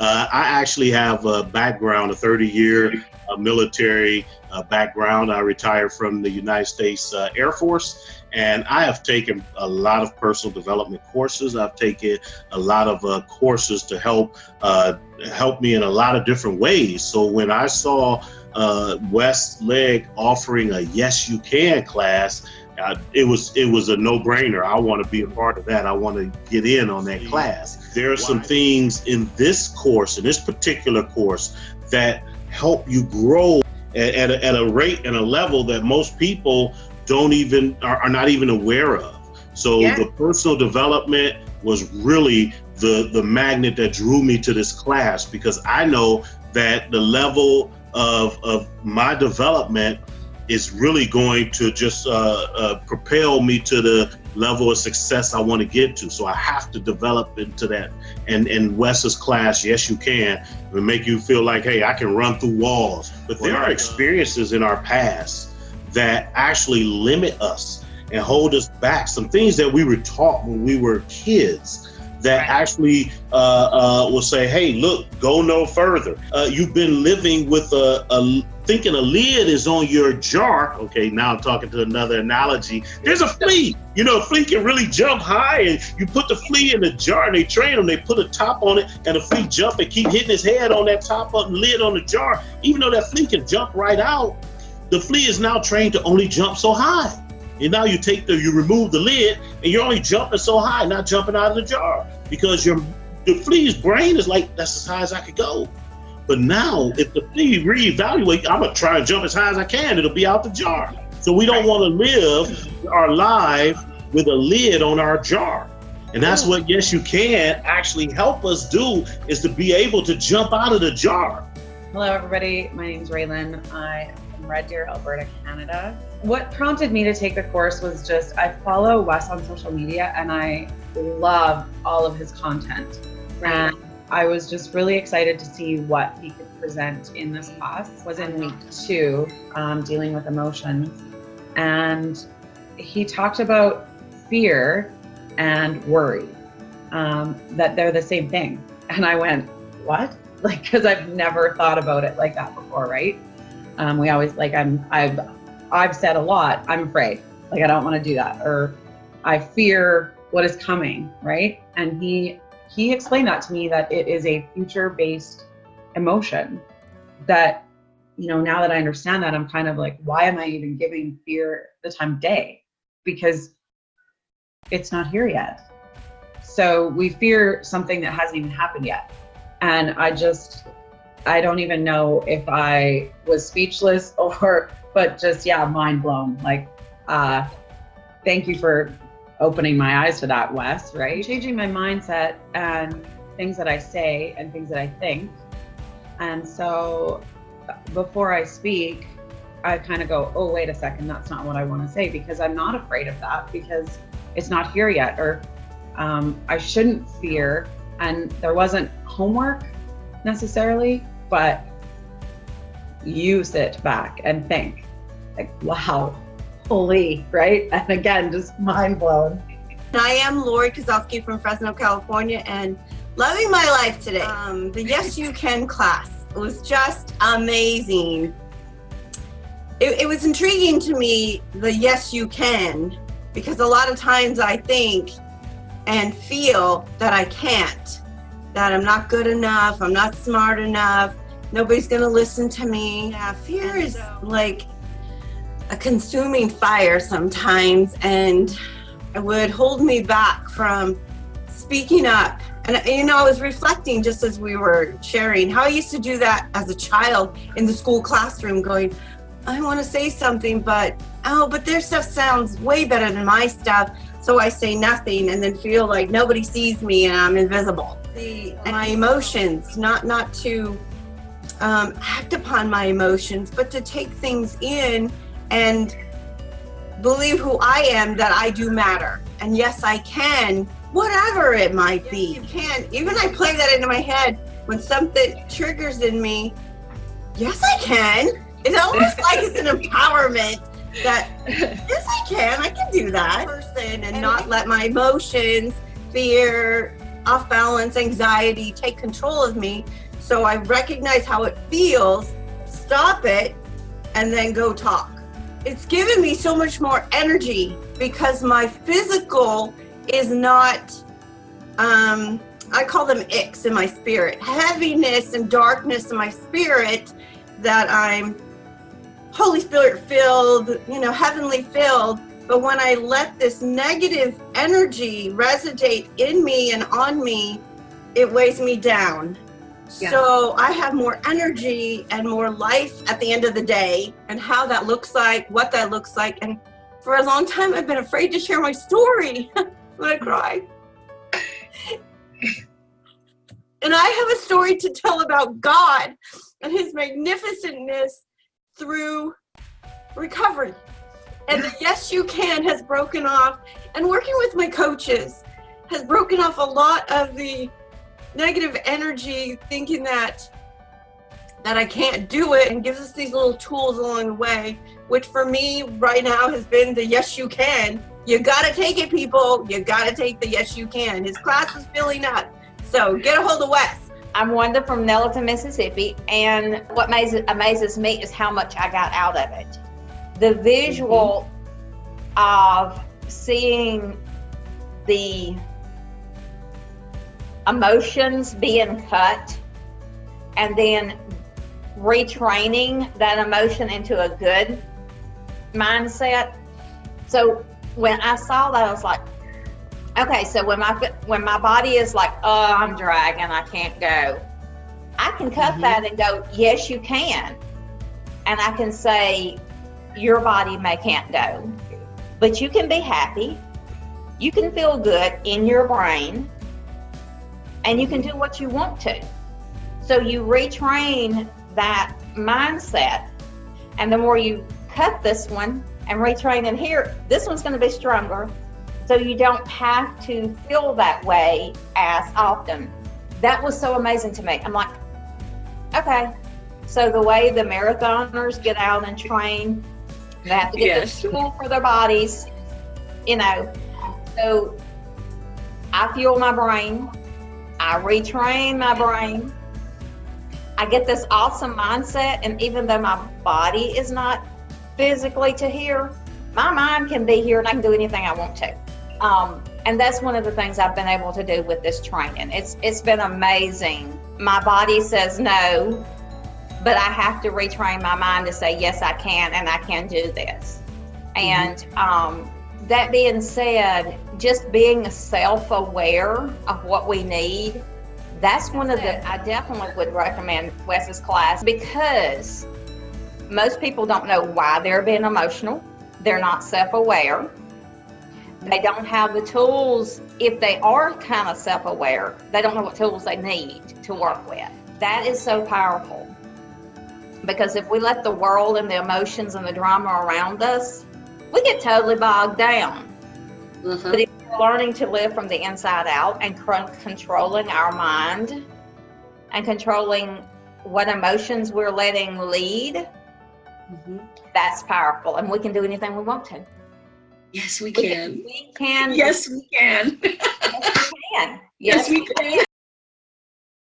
I actually have a background, a 30-year military background. I retired from the United States Air Force, and I have taken a lot of personal development courses. I've taken a lot of courses to help me in a lot of different ways. So when I saw West Leg offering a Yes You Can class, it was a no-brainer. I want to be a part of that. I want to get in on that class. There are some things in this course, in this particular course, that help you grow at a rate and a level that most people are not even aware of. So the personal development was really the magnet that drew me to this class, because I know that the level of my development is really going to just propel me to the level of success I want to get to. So I have to develop into that. And Wes's class, Yes You Can, will make you feel like, hey, I can run through walls. But there are experiences in our past that actually limit us and hold us back. Some things that we were taught when we were kids that actually will say, hey, look, go no further. You've been living with thinking a lid is on your jar. Okay, now I'm talking to another analogy. There's a flea. You know, a flea can really jump high, and you put the flea in the jar and they train them. They put a top on it, and the flea jump and keep hitting his head on that top of the lid on the jar. Even though that flea can jump right out, the flea is now trained to only jump so high. And now you remove the lid, and you're only jumping so high, not jumping out of the jar, because the flea's brain is like, that's as high as I could go. But now, if the flea reevaluate, I'm gonna try and jump as high as I can. It'll be out the jar. So we don't want to live our life with a lid on our jar. And that's what Yes You Can actually help us do, is to be able to jump out of the jar. Hello, everybody. My name's Raylan. I am from Red Deer, Alberta, Canada. What prompted me to take the course was just, I follow Wes on social media and I love all of his content. And I was just really excited to see what he could present in this class. Was in week 2, dealing with emotions. And he talked about fear and worry, that they're the same thing. And I went, what? Like, cause I've never thought about it like that before, right? We always, like, I've said a lot, I'm afraid, like, I don't want to do that, or I fear what is coming, right? And he explained that to me, that it is a future-based emotion. That, you know, now that I understand that, I'm kind of like, why am I even giving fear the time of day? Because it's not here yet. So we fear something that hasn't even happened yet. And I don't even know if I was speechless but just, mind blown. Like, thank you for opening my eyes to that, Wes, right? Changing my mindset and things that I say and things that I think. And so before I speak, I kind of go, oh, wait a second, that's not what I want to say, because I'm not afraid of that, because it's not here yet, or I shouldn't fear. And there wasn't homework necessarily, but you sit back and think, like, wow, holy, right? And again, just mind blown. I am Lori Kozowski from Fresno, California, and loving my life today. The Yes You Can class was just amazing. It was intriguing to me, the Yes You Can, because a lot of times I think and feel that I can't, that I'm not good enough, I'm not smart enough, nobody's gonna listen to me. Yeah, fear is like a consuming fire sometimes, and it would hold me back from speaking up. And you know, I was reflecting just as we were sharing how I used to do that as a child in the school classroom, going, I want to say something, but their stuff sounds way better than my stuff. So I say nothing and then feel like nobody sees me and I'm invisible. My emotions, not to act upon my emotions, but to take things in and believe who I am, that I do matter. And yes, I can, whatever it might be. You can. Even I play that into my head when something triggers in me. Yes, I can. It's almost like it's an empowerment that, yes, I can do that. Person, and not let my emotions, fear, off balance, anxiety take control of me. So I recognize how it feels, stop it, and then go talk. It's given me so much more energy because my physical is not, I call them icks in my spirit, heaviness and darkness in my spirit, that I'm Holy Spirit filled, heavenly filled. But when I let this negative energy resonate in me and on me, it weighs me down. Yeah. So I have more energy and more life at the end of the day, and how that looks like, what that looks like. And for a long time, I've been afraid to share my story when I cry. And I have a story to tell about God and his magnificentness through recovery. And the Yes You Can has broken off, and working with my coaches has broken off a lot of the negative energy, thinking that I can't do it, and gives us these little tools along the way, which for me right now has been the Yes You Can. You gotta take it, people. You gotta take the Yes You Can. His class is filling up, so get a hold of Wes. I'm Wanda from Nelliton, Mississippi, and what amazes me is how much I got out of it. The visual of seeing the emotions being cut and then retraining that emotion into a good mindset. So when I saw that, I was like, okay, so when my body is like, oh, I'm dragging, I can't go, I can cut that and go, yes, you can. And I can say, your body can't go, but you can be happy, you can feel good in your brain, and you can do what you want to. So you retrain that mindset, and the more you cut this one and retrain it here, this one's going to be stronger, so you don't have to feel that way as often. That was so amazing to me. I'm like, okay, so the way the marathoners get out and train, they have to get the fuel for their bodies, so I fuel my brain, I retrain my brain, I get this awesome mindset, and even though my body is not physically to here, my mind can be here and I can do anything I want to. And that's one of the things I've been able to do with this training. It's been amazing. My body says no, but I have to retrain my mind to say, yes, I can, and I can do this. And that being said, just being self-aware of what we need, that's one of I definitely would recommend Wes's class, because most people don't know why they're being emotional. They're not self-aware. They don't have the tools. If they are kind of self-aware, they don't know what tools they need to work with. That is so powerful, because if we let the world and the emotions and the drama around us, we get totally bogged down. But if we're learning to live from the inside out and controlling our mind and controlling what emotions we're letting lead, that's powerful, and we can do anything we want to. Yes, we can. We can. Yes, we can. Yes, we can. Yes, we can.